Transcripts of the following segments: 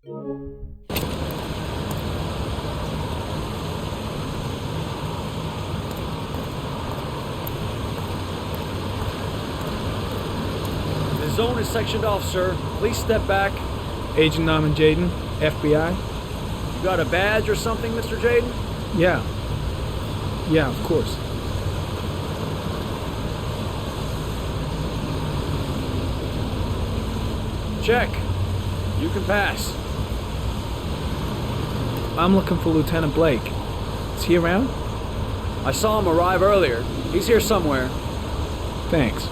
The zone is sectioned off, sir. Please step back. Agent Norman Jayden, FBI? You got a badge or something, Mr. Jayden? Yeah. Yeah, of course. Check. You can pass. I'm looking for Lieutenant Blake. Is he around? I saw him arrive earlier. He's here somewhere. Thanks.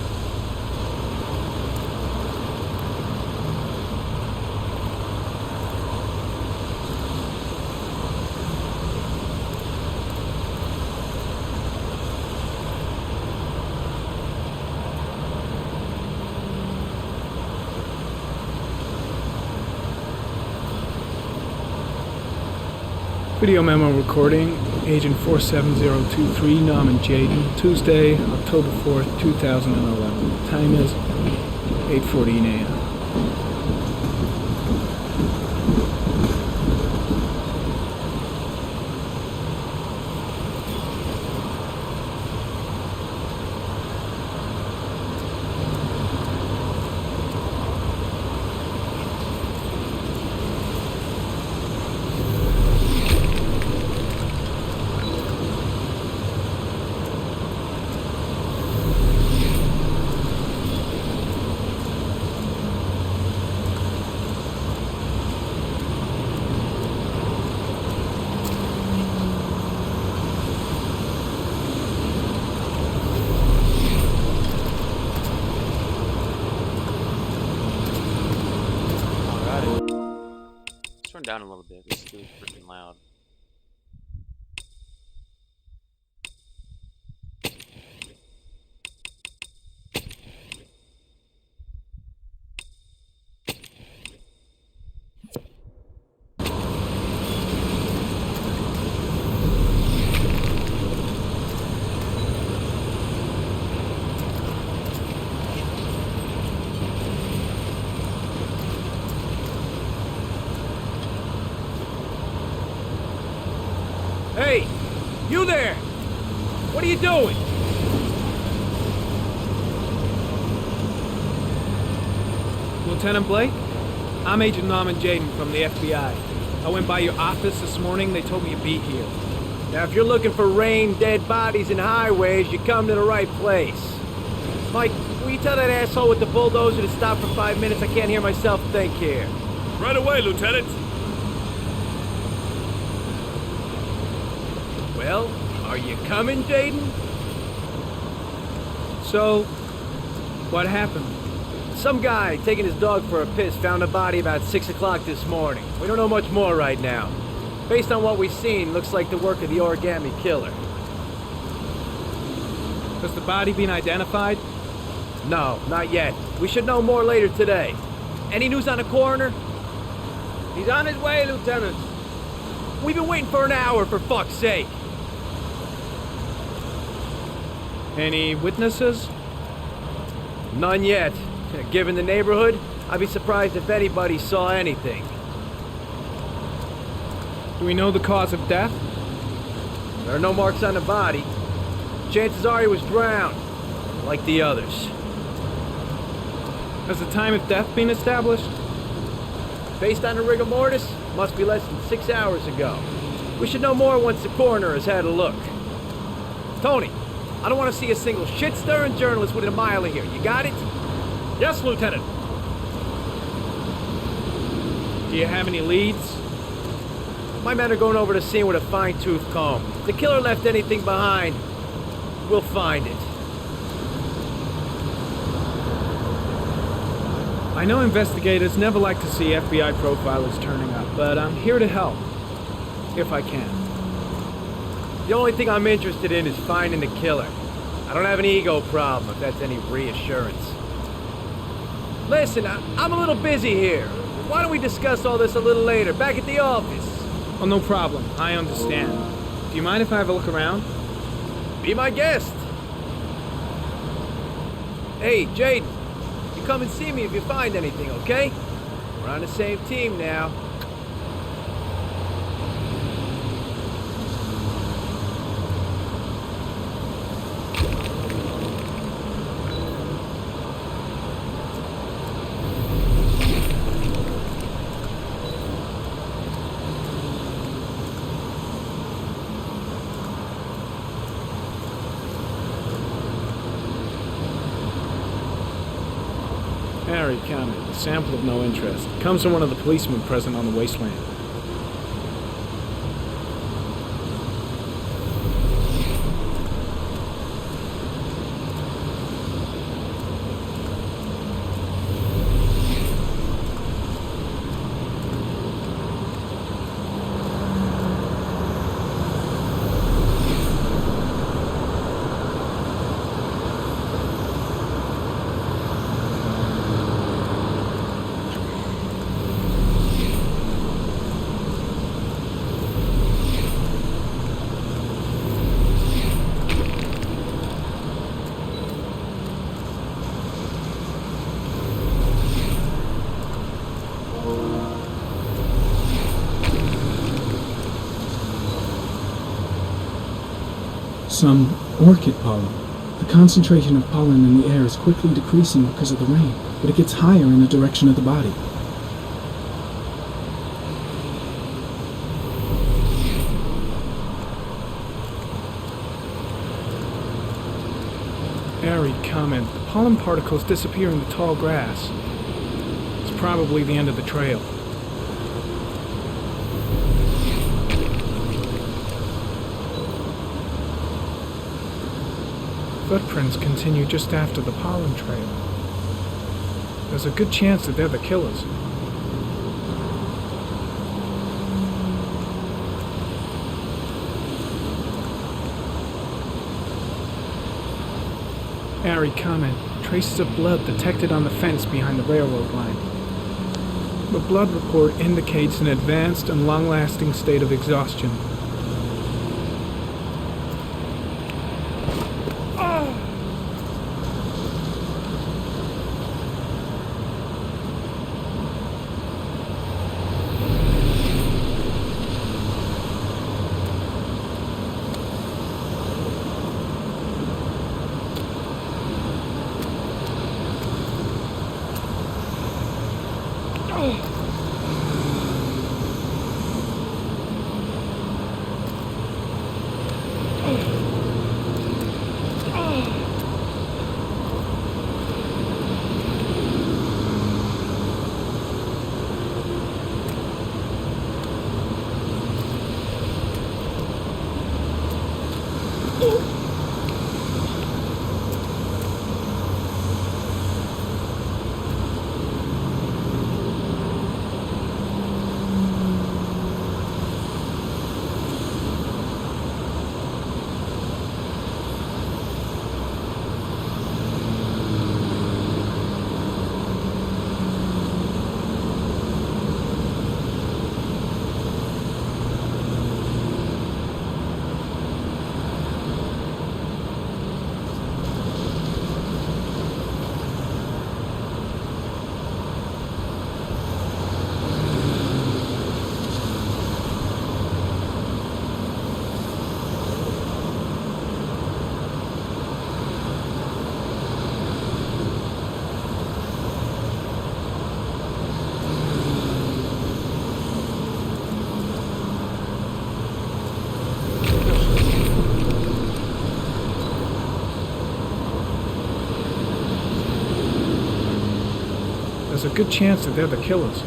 Video memo recording, Agent 47023, Norman Jayden, Tuesday, October 4th, 2011. Time is 8:14 a.m. Turn down a little bit. This is too freaking loud. Hey! You there! What are you doing? Lieutenant Blake? I'm Agent Norman Jayden from the FBI. I went by your office this morning. They told me you'd be here. Now, if you're looking for rain, dead bodies, and highways, you come to the right place. Mike, will you tell that asshole with the bulldozer to stop for 5 minutes? I can't hear myself think here. Right away, Lieutenant. Well, are you coming, Jayden? So, what happened? Some guy taking his dog for a piss found a body about 6 o'clock this morning. We don't know much more right now. Based on what we've seen, looks like the work of the origami killer. Has the body been identified? No, not yet. We should know more later today. Any news on the coroner? He's on his way, Lieutenant. We've been waiting for an hour, for fuck's sake. Any witnesses? None yet. Given the neighborhood, I'd be surprised if anybody saw anything. Do we know the cause of death? There are no marks on the body. Chances are he was drowned, like the others. Has the time of death been established? Based on the rigor mortis, must be less than 6 hours ago. We should know more once the coroner has had a look. Tony, I don't want to see a single shit-stirring journalist within a mile of here. You got it? Yes, Lieutenant. Do you have any leads? My men are going over the scene with a fine-tooth comb. If the killer left anything behind, we'll find it. I know investigators never like to see FBI profilers turning up, but I'm here to help, if I can. The only thing I'm interested in is finding the killer. I don't have an ego problem, if that's any reassurance. Listen, I'm a little busy here. Why don't we discuss all this a little later, back at the office? Oh, no problem. I understand. Do you mind if I have a look around? Be my guest. Hey, Jayden, you come and see me if you find anything, okay? We're on the same team now. Harry counted. A sample of no interest. Comes from one of the policemen present on the wasteland. Some orchid pollen. The concentration of pollen in the air is quickly decreasing because of the rain, but it gets higher in the direction of the body. Airy comment. The pollen particles disappear in the tall grass. It's probably the end of the trail. Footprints continue just after the pollen trail. There's a good chance that they're the killers. Airy comment. Traces of blood detected on the fence behind the railroad line. The blood report indicates an advanced and long-lasting state of exhaustion. There's a good chance that they're the killers.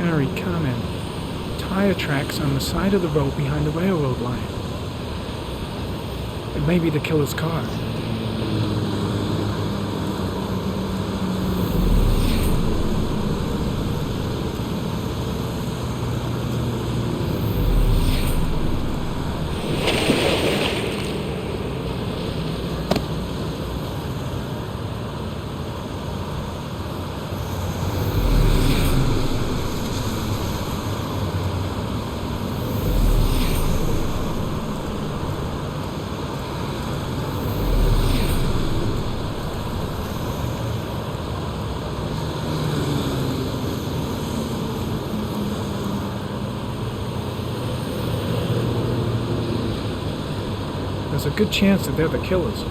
Harry, comment. Tire tracks on the side of the road behind the railroad line. It may be the killer's car. There's a good chance that they're the killers.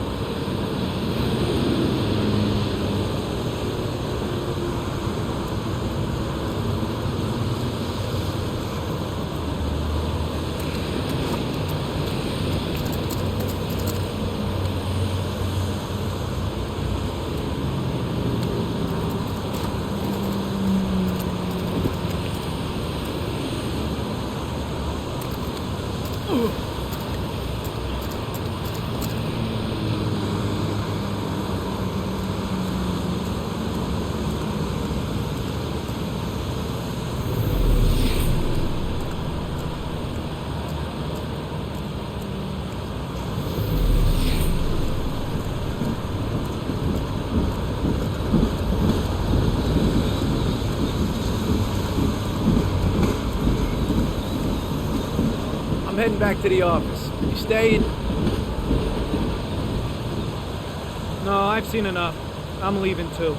I'm heading back to the office. You staying? No, I've seen enough. I'm leaving too.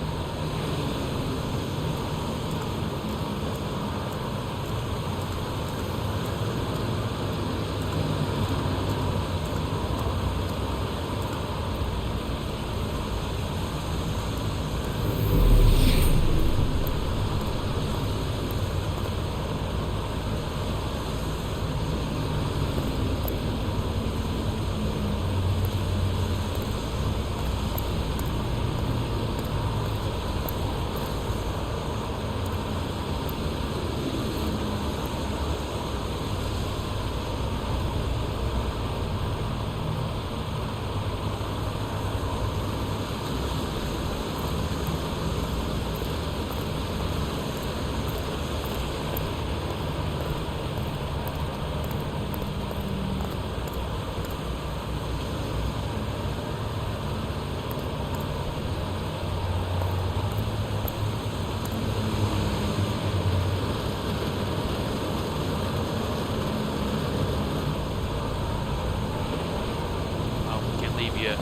Oh, we can't leave yet.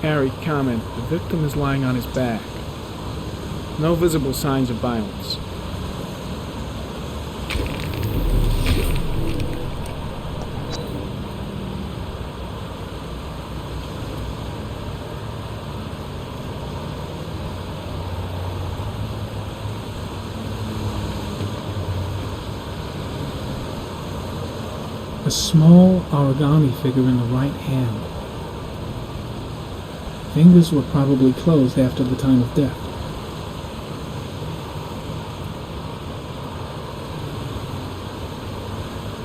Harry, comment. The victim is lying on his back. No visible signs of violence. A small origami figure in the right hand. Fingers were probably closed after the time of death.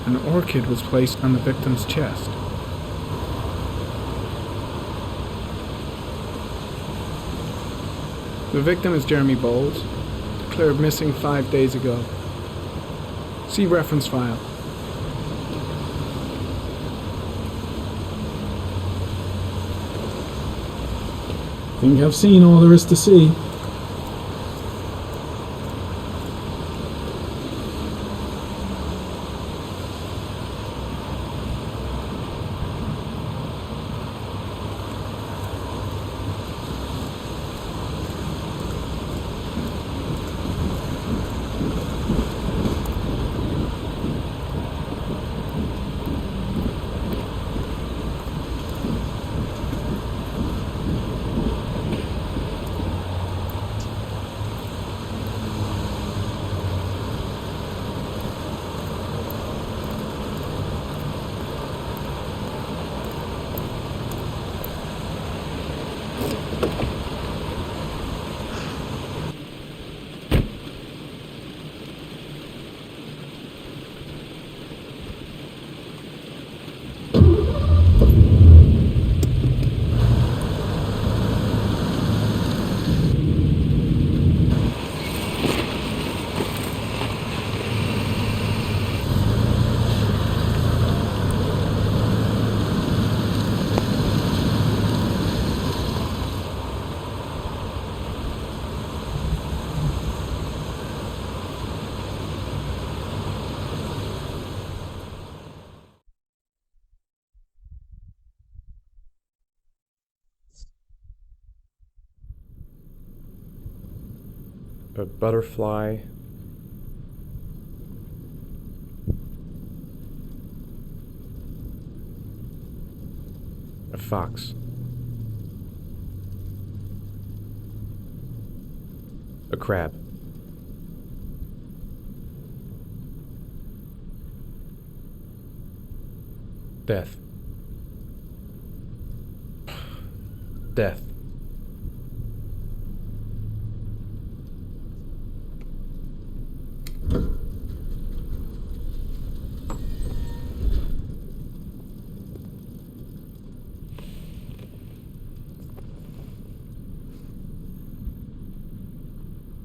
An orchid was placed on the victim's chest. The victim is Jeremy Bowles, declared missing 5 days ago. See reference file. Think I've seen all there is to see. A butterfly. A fox. A crab. Death. Death.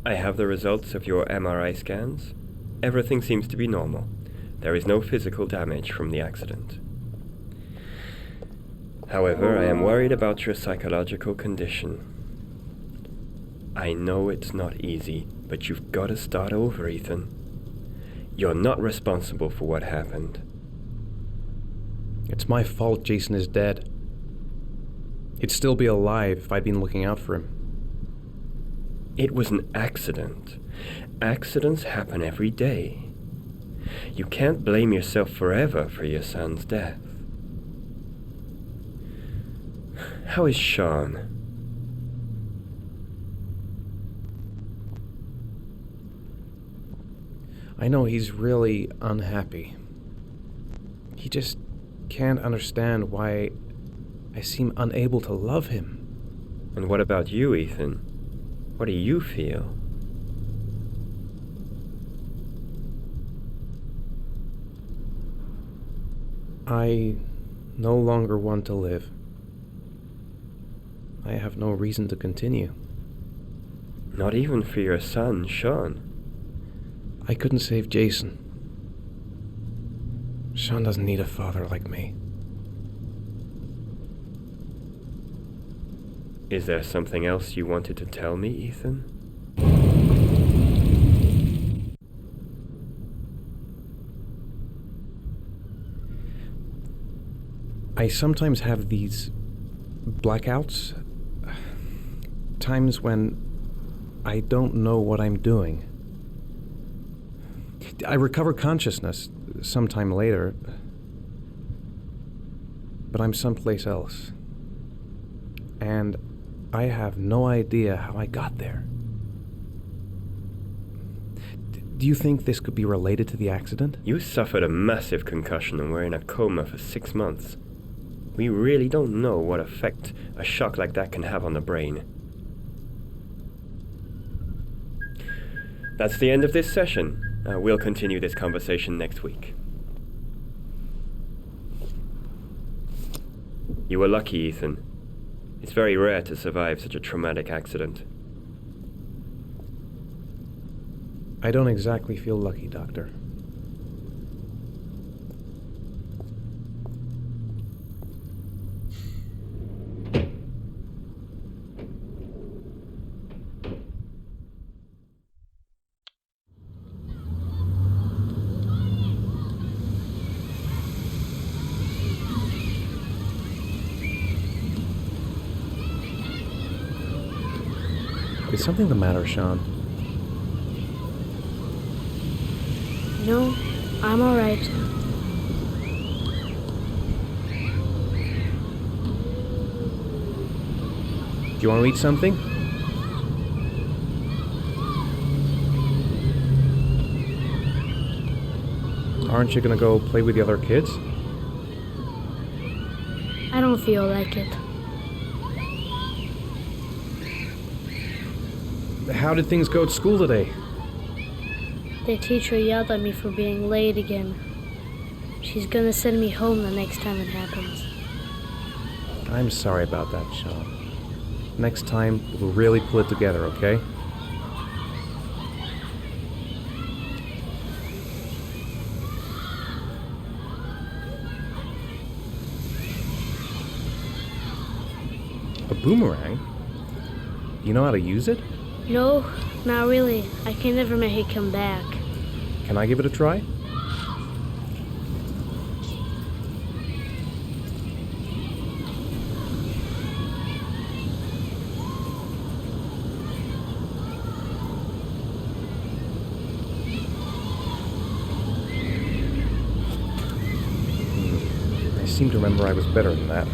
I have the results of your MRI scans. Everything seems to be normal. There is no physical damage from the accident. However, I am worried about your psychological condition. I know it's not easy, but you've got to start over, Ethan. You're not responsible for what happened. It's my fault Jason is dead. He'd still be alive if I'd been looking out for him. It was an accident. Accidents happen every day. You can't blame yourself forever for your son's death. How is Sean? I know he's really unhappy. He just can't understand why I seem unable to love him. And what about you, Ethan? What do you feel? I no longer want to live. I have no reason to continue. Not even for your son, Sean. I couldn't save Jason. Sean doesn't need a father like me. Is there something else you wanted to tell me, Ethan? I sometimes have these blackouts. Times when I don't know what I'm doing. I recover consciousness sometime later, but I'm someplace else. And I have no idea how I got there. Do you think this could be related to the accident? You suffered a massive concussion and were in a coma for 6 months. We really don't know what effect a shock like that can have on the brain. That's the end of this session. We'll continue this conversation next week. You were lucky, Ethan. It's very rare to survive such a traumatic accident. I don't exactly feel lucky, Doctor. Is something the matter, Sean? No, I'm all right. Do you want to eat something? Aren't you gonna go play with the other kids? I don't feel like it. How did things go at school today? The teacher yelled at me for being late again. She's gonna send me home the next time it happens. I'm sorry about that, Sean. Next time, we'll really pull it together, okay? A boomerang? You know how to use it? No, not really. I can never make it come back. Can I give it a try? seem to remember I was better than that.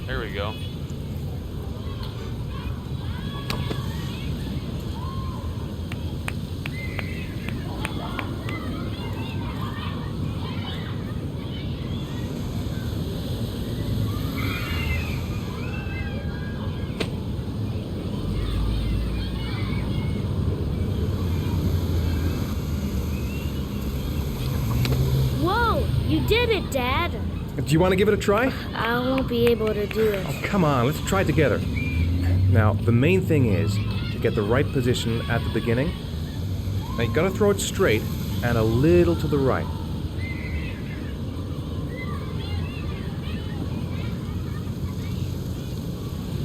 There we go. Whoa! You did it, Dad! Do you want to give it a try? I won't be able to do it. Oh, come on, let's try it together. Now, the main thing is to get the right position at the beginning. Now, you gotta throw it straight and a little to the right.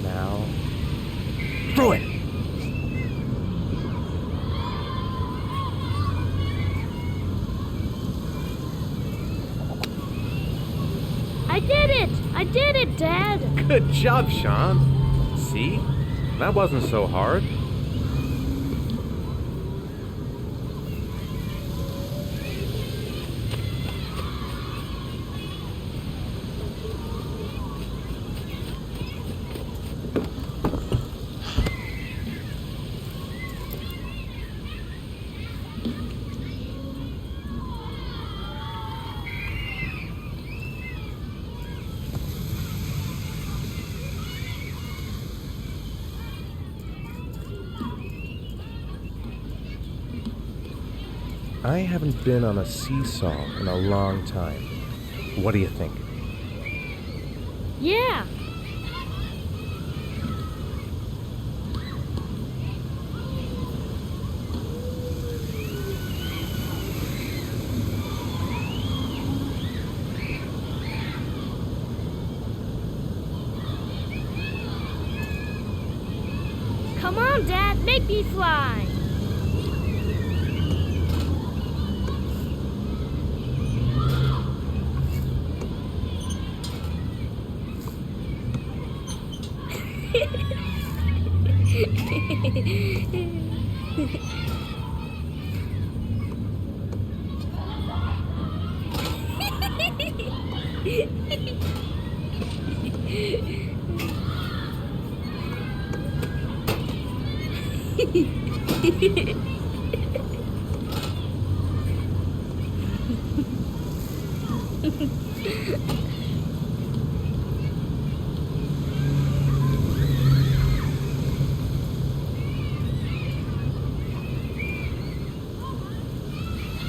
Now, throw it! I did it! I did it, Dad! Good job, Sean. See? That wasn't so hard. I haven't been on a seesaw in a long time. What do you think? Yeah! Come on, Dad, make me fly!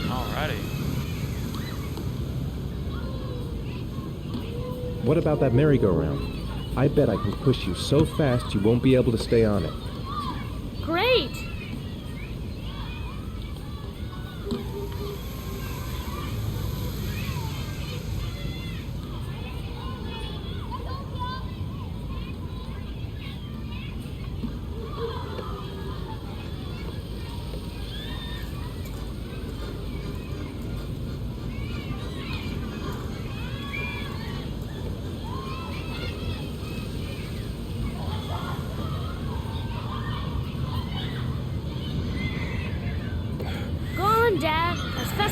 Alrighty. What about that merry-go-round? I bet I can push you so fast you won't be able to stay on it. Great!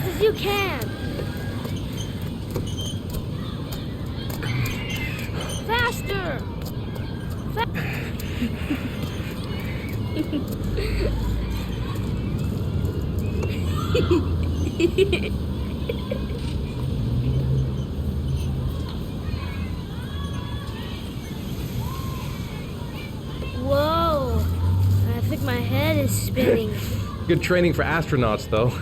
fast as you can. Faster. Whoa. I think my head is spinning. Good training for astronauts, though.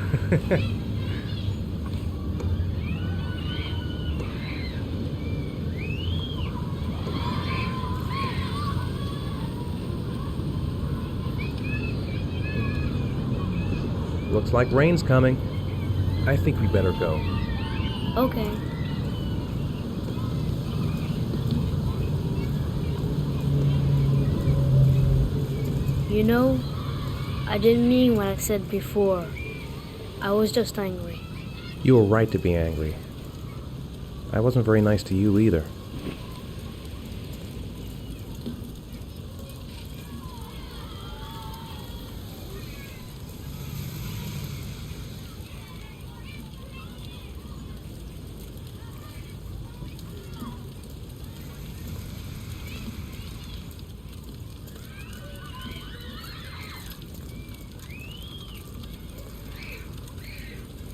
Looks like rain's coming. I think we better go. Okay. You know, I didn't mean what I said before. I was just angry. You were right to be angry. I wasn't very nice to you either.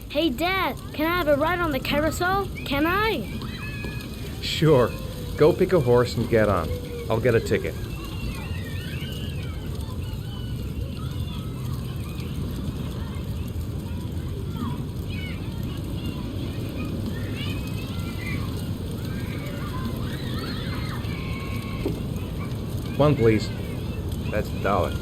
Hey, Dad, can I have a ride on the carousel? Can I? Sure. Go pick a horse and get on. I'll get a ticket. One, please. That's $1.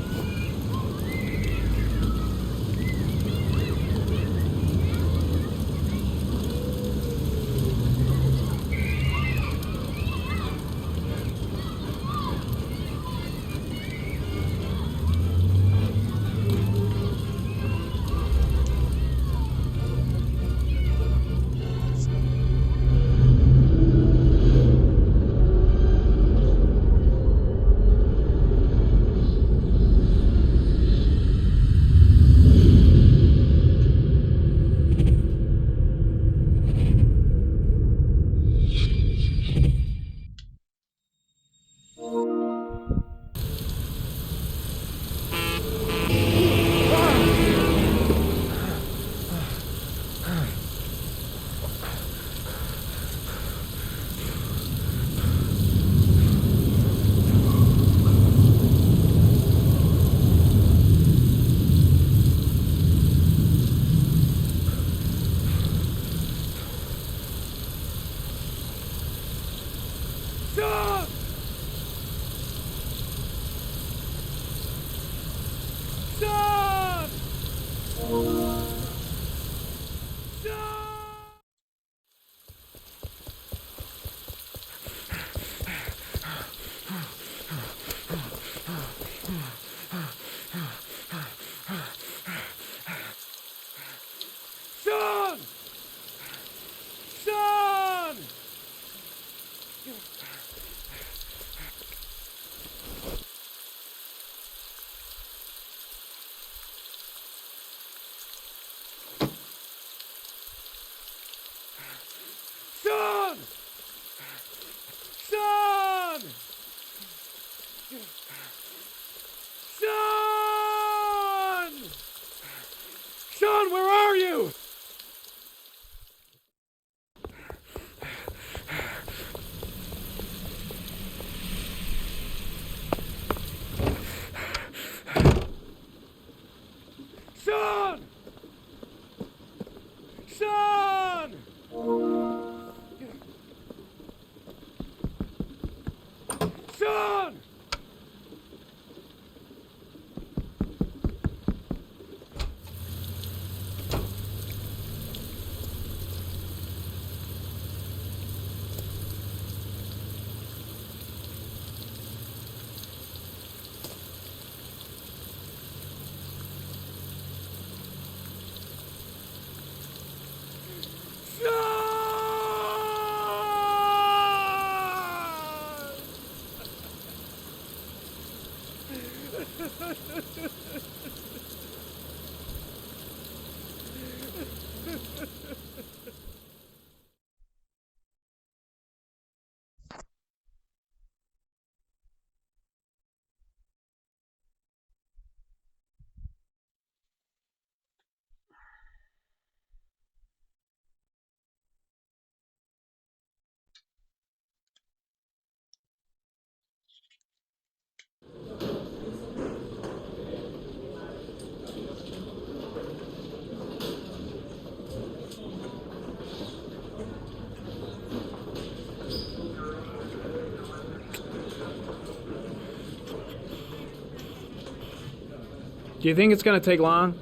Do you think it's gonna take long?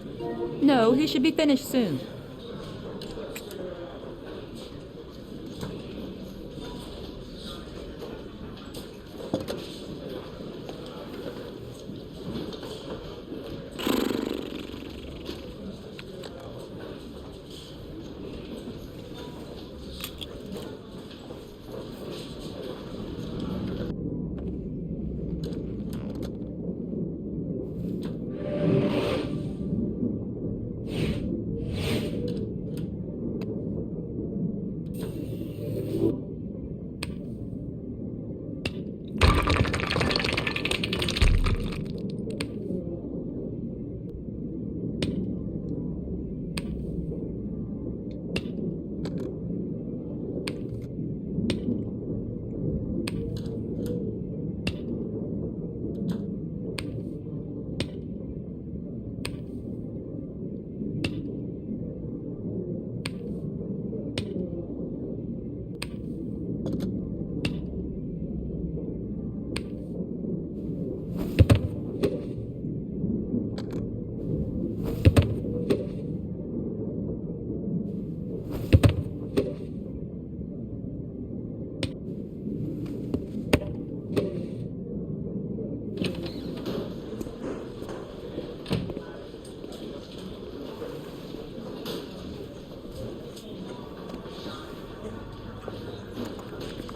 No, he should be finished soon.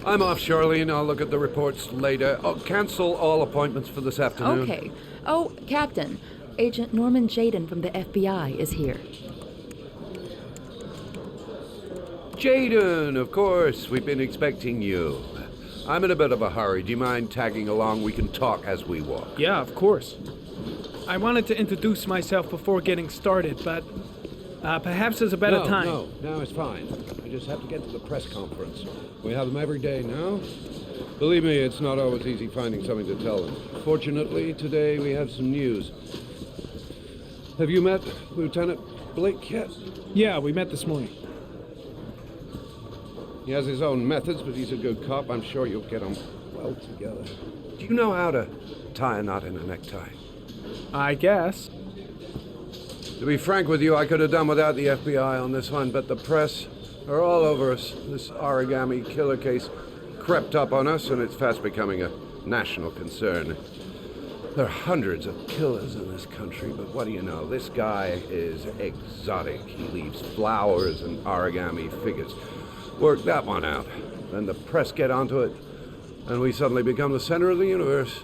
I'm off, Charlene. I'll look at the reports later. Oh, cancel all appointments for this afternoon. Okay. Oh, Captain, Agent Norman Jaden from the FBI is here. Jaden, of course. We've been expecting you. I'm in a bit of a hurry. Do you mind tagging along? We can talk as we walk. Yeah, of course. I wanted to introduce myself before getting started, but perhaps there's a better time. No, it's fine. I just have to get to the press conference. We have them every day now. Believe me, it's not always easy finding something to tell them. Fortunately, today we have some news. Have you met Lieutenant Blake yet? Yeah, we met this morning. He has his own methods, but he's a good cop. I'm sure you'll get them well together. Do you know how to tie a knot in a necktie? I guess. To be frank with you, I could have done without the FBI on this one, but the press are all over us. This origami killer case crept up on us, and it's fast becoming a national concern. There are hundreds of killers in this country, but what do you know? This guy is exotic. He leaves flowers and origami figures. Work that one out. Then the press get onto it, and we suddenly become the center of the universe.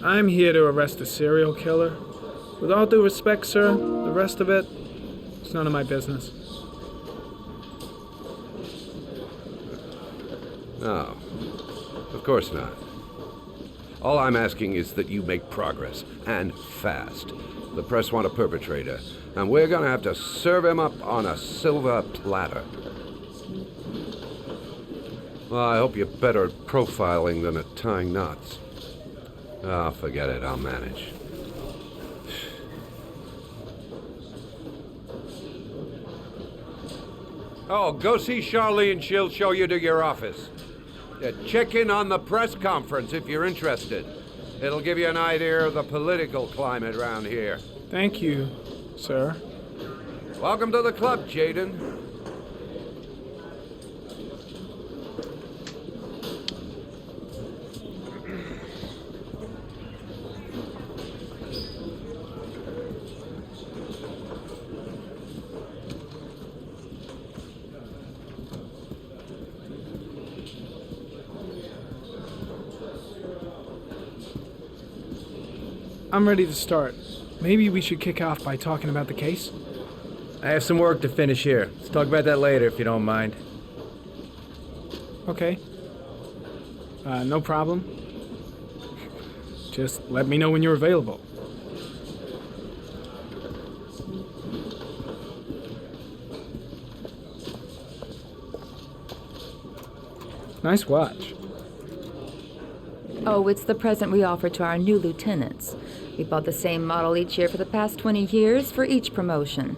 I'm here to arrest a serial killer. With all due respect, sir, the rest of it, it's none of my business. No, of course not. All I'm asking is that you make progress, and fast. The press want a perpetrator, and we're gonna have to serve him up on a silver platter. Well, I hope you're better at profiling than at tying knots. Oh, forget it, I'll manage. Oh, go see Charlene, she'll show you to your office. Check in on the press conference if you're interested. It'll give you an idea of the political climate around here. Thank you, sir. Welcome to the club, Jaden. I'm ready to start. Maybe we should kick off by talking about the case? I have some work to finish here. Let's talk about that later if you don't mind. Okay. No problem. Just let me know when you're available. Nice watch. Oh, it's the present we offer to our new lieutenants. We bought the same model each year for the past 20 years for each promotion.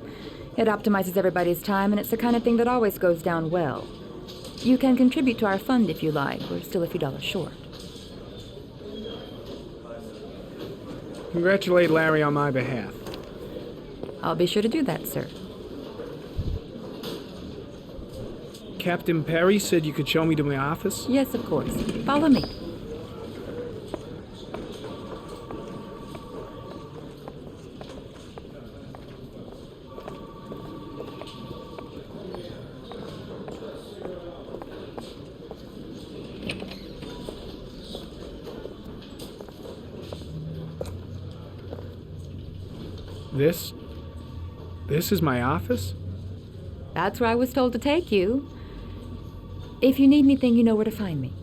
It optimizes everybody's time, and it's the kind of thing that always goes down well. You can contribute to our fund if you like. We're still a few dollars short. Congratulate Larry on my behalf. I'll be sure to do that, sir. Captain Perry said you could show me to my office? Yes, of course. Follow me. This is my office? That's where I was told to take you. If you need anything, you know where to find me.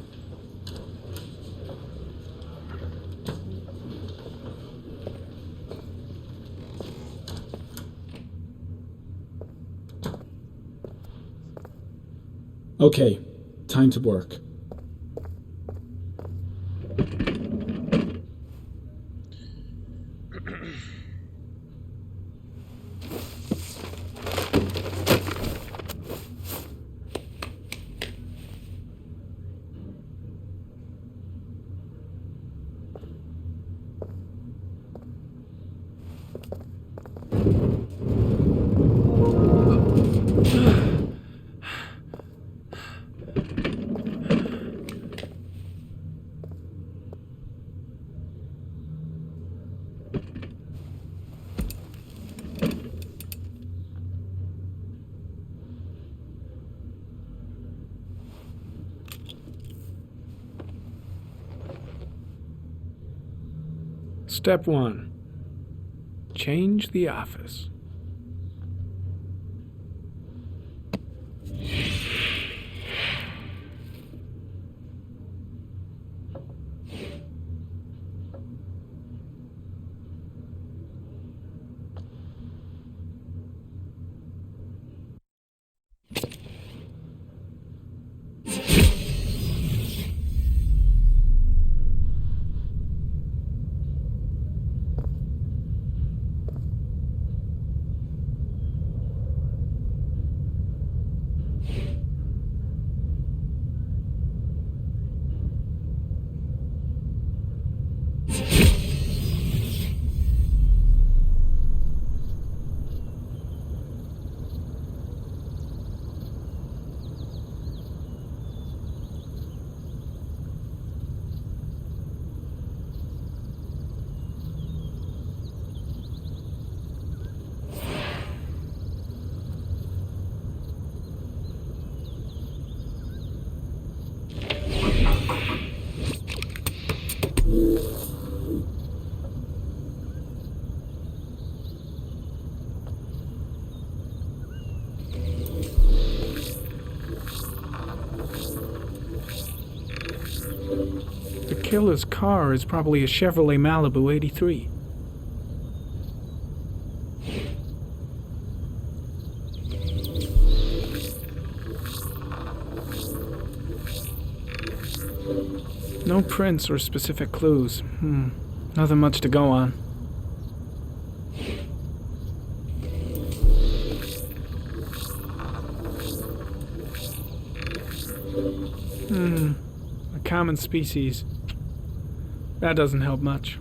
Okay, time to work. Step 1. Change the office. The killer's car is probably a Chevrolet Malibu 83. No prints or specific clues. Nothing much to go on. A common species. That doesn't help much.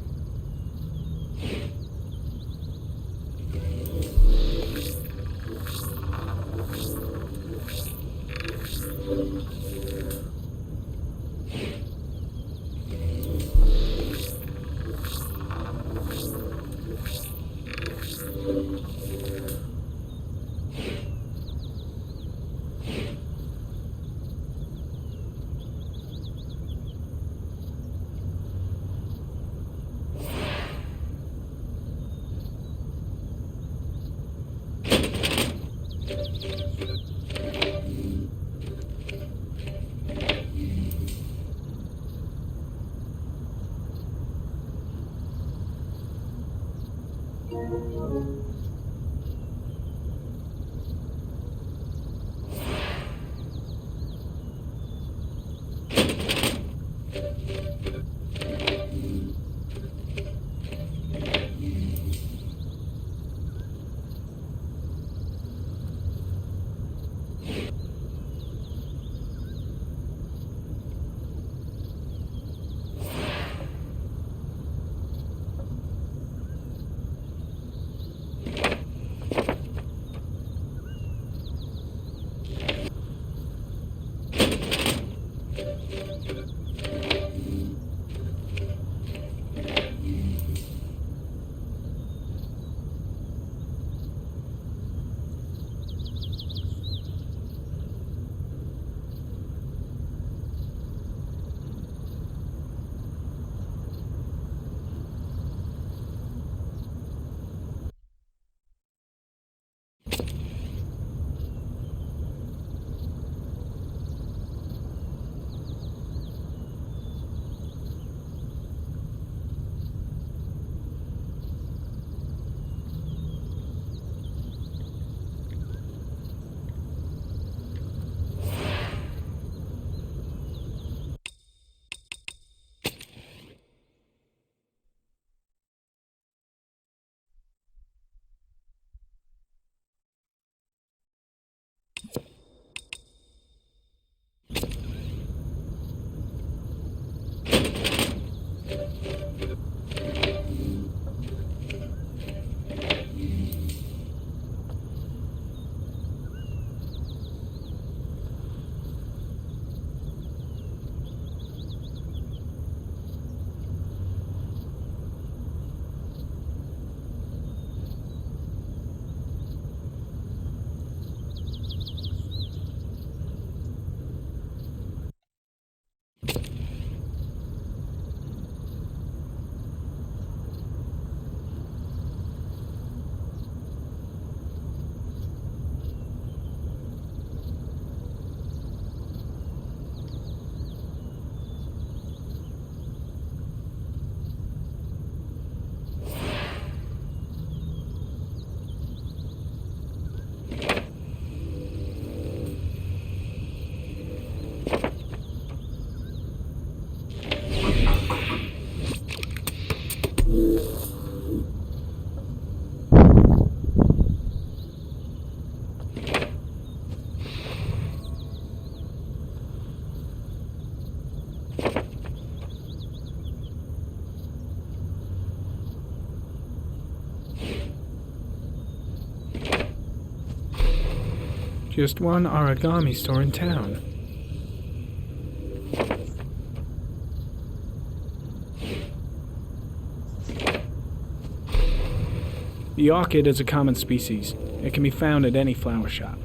Just one origami store in town. The orchid is a common species. It can be found at any flower shop.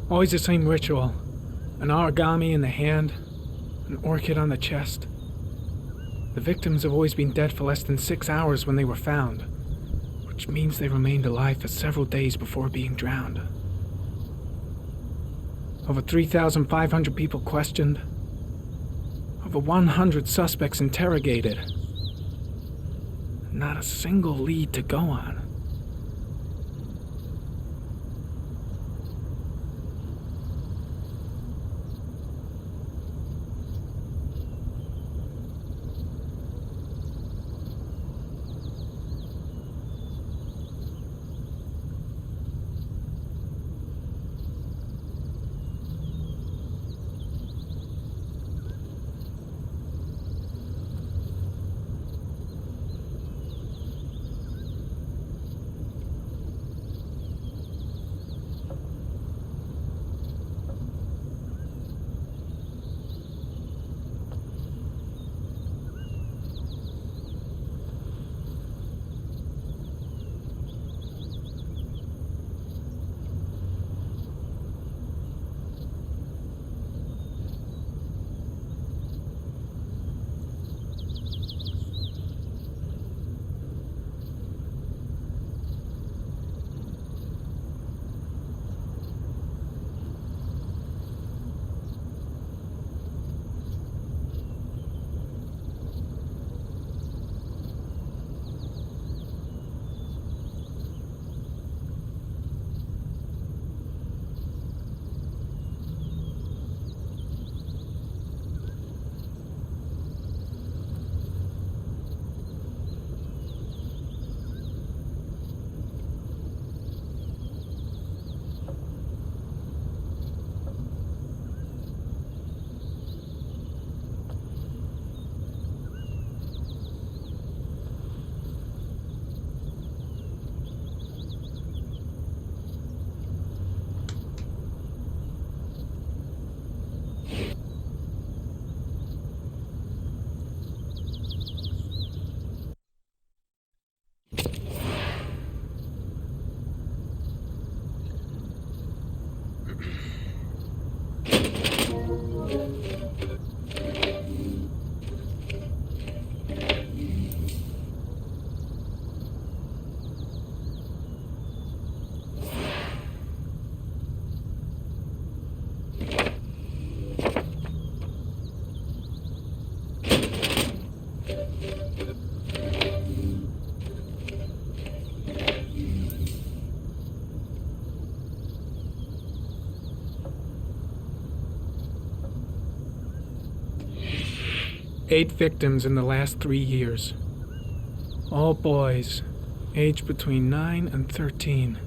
Always the same ritual. An origami in the hand, an orchid on the chest. The victims have always been dead for less than 6 hours when they were found, which means they remained alive for several days before being drowned. Over 3,500 people questioned. Over 100 suspects interrogated. Not a single lead to go on. Eight victims in the last 3 years. All boys, aged between 9 and 13.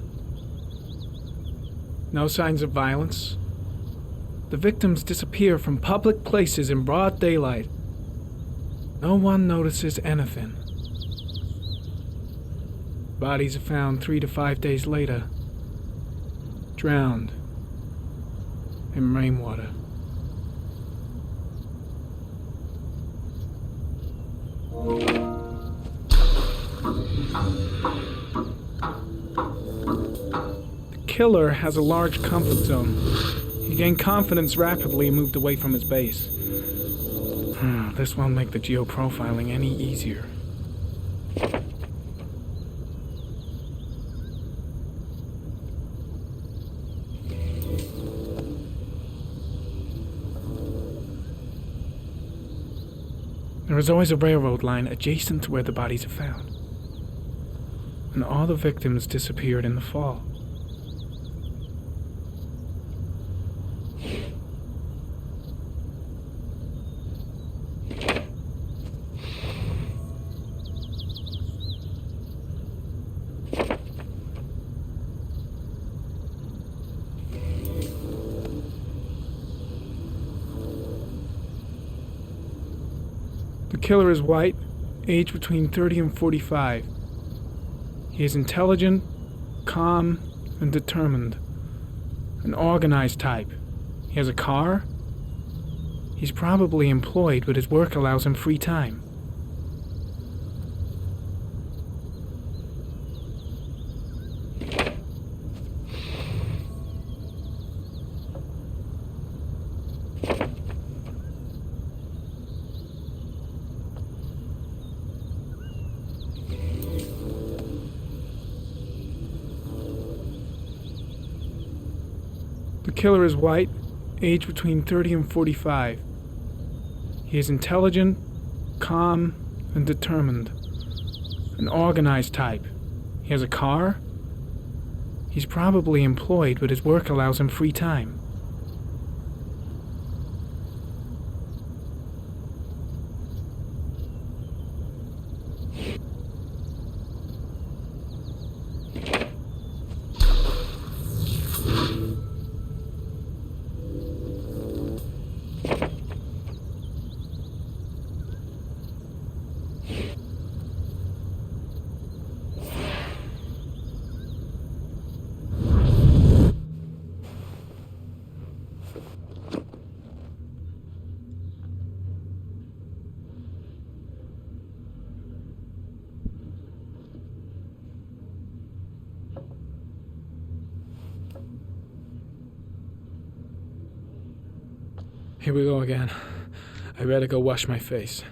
No signs of violence. The victims disappear from public places in broad daylight. No one notices anything. Bodies are found 3 to 5 days later, drowned in rainwater. The killer has a large comfort zone. He gained confidence rapidly and moved away from his base. This won't make the geoprofiling any easier. There is always a railroad line adjacent to where the bodies are found. And all the victims disappeared in the fall. The killer is white, aged between 30 and 45. He is intelligent, calm, and determined. An organized type. He has a car. He's probably employed, but his work allows him free time. The killer is white, aged between 30 and 45. He is intelligent, calm, and determined. An organized type. He has a car. He's probably employed, but his work allows him free time. Here we go again. I better go wash my face.